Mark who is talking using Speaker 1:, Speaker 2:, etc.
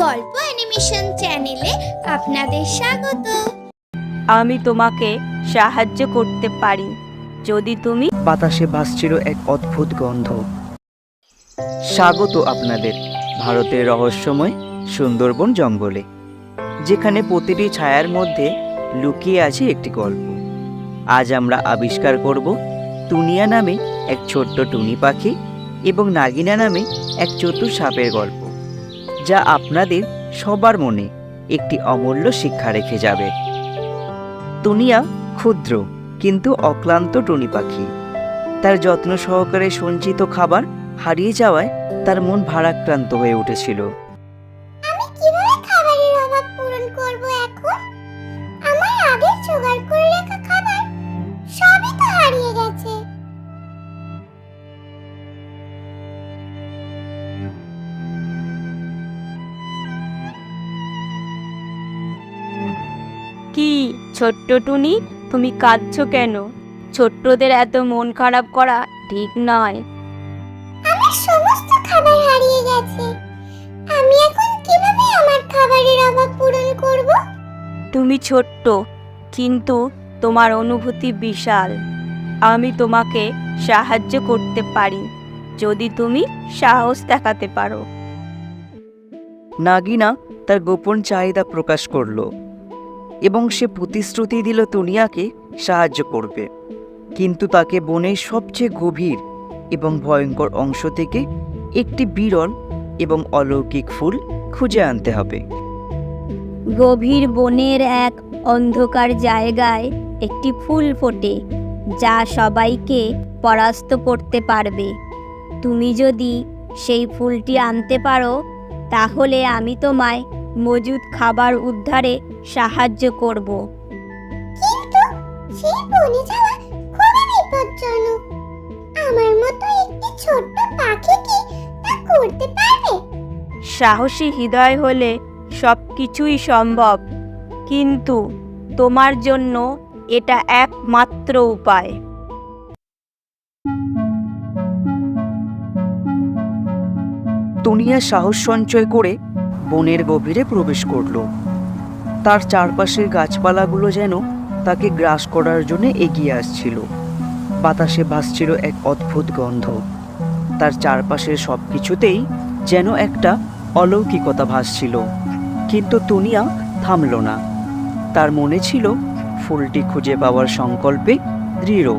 Speaker 1: গল্প অ্যানিমেশন চ্যানেলে আপনাদের স্বাগত।
Speaker 2: আমি তোমাকে সাহায্য করতে পারি যদি তুমি।
Speaker 3: বাতাসে ভাসছিল এক অদ্ভুত গন্ধ। স্বাগত আপনাদের ভারতের রহস্যময় সুন্দরবন জঙ্গলে, যেখানে প্রতিটি ছায়ার মধ্যে লুকিয়ে আছে একটি গল্প। আজ আমরা আবিষ্কার করব টুনিয়া নামে এক ছোট্ট টুনি পাখি এবং নাগিনা নামে এক চতুর সাপের গল্প, যা আপনাদের সবার মনে একটি অমূল্য শিক্ষা রেখে যাবে। টুনিয়া ক্ষুদ্র কিন্তু অক্লান্ত টুনি পাখি। তার যত্ন সহকারে সঞ্চিত খাবার হারিয়ে যাওয়ায় তার মন ভারাক্রান্ত হয়ে উঠেছিল।
Speaker 1: আমি কিভাবে খাবারের অভাব পূরণ করব এখন? আমার আগের জোগাড় করে রাখা খাবার সবই তো হারিয়ে গেছে।
Speaker 2: কি ছোট্ট টুনি, তুমি কাঁদছো কেন? ছোট্টদের এত মন খারাপ করা ঠিক নয়।
Speaker 1: আমার সমস্ত খাবার হারিয়ে গেছে। আমি এখন কিভাবে আমার খাবারের অভাব পূরণ করব?
Speaker 2: তুমি ছোট্ট, কিন্তু তোমার অনুভূতি বিশাল। আমি তোমাকে সাহায্য করতে পারি যদি তুমি সাহস দেখাতে পারো।
Speaker 3: নাগিনা তার গোপন চাহিদা প্রকাশ করল এবং সে প্রতিশ্রুতি দিল টুনিয়াকে সাহায্য করবে, কিন্তু তাকে বনের সবচেয়ে গভীর এবং ভয়ঙ্কর অংশ থেকে একটি বিরল এবং অলৌকিক ফুল খুঁজে আনতে হবে।
Speaker 2: গভীর বনের এক অন্ধকার জায়গায় একটি ফুল ফোটে, যা সবাইকে পরাস্ত করতে পারবে। তুমি যদি সেই ফুলটি আনতে পারো, তাহলে আমি তোমায় মজুদ খাবার উদ্ধারে সাহায্য করব।
Speaker 1: কিন্তু সেই বনে যাওয়া খুবই বিপজ্জনক। আমার মতো একটি ছোট্ট পাখি কি তা করতে পারবে?
Speaker 2: সাহসী হৃদয় হলে সব কিছুই সম্ভব, কিন্তু তোমার জন্য এটা একমাত্র উপায়।
Speaker 3: টুনিয়া সাহস সঞ্চয় করে বনের গভীরে প্রবেশ করল। তার চারপাশের গাছপালাগুলো যেন তাকে গ্রাস করার জন্য এগিয়ে আসছিল। বাতাসে ভাসছিল এক অদ্ভুত গন্ধ। তার চারপাশের সব কিছুতেই যেন একটা অলৌকিকতা ভাসছিল, কিন্তু টুনিয়া থামল না। তার মনে ছিল ফুলটি খুঁজে পাওয়ার সংকল্পে দৃঢ়।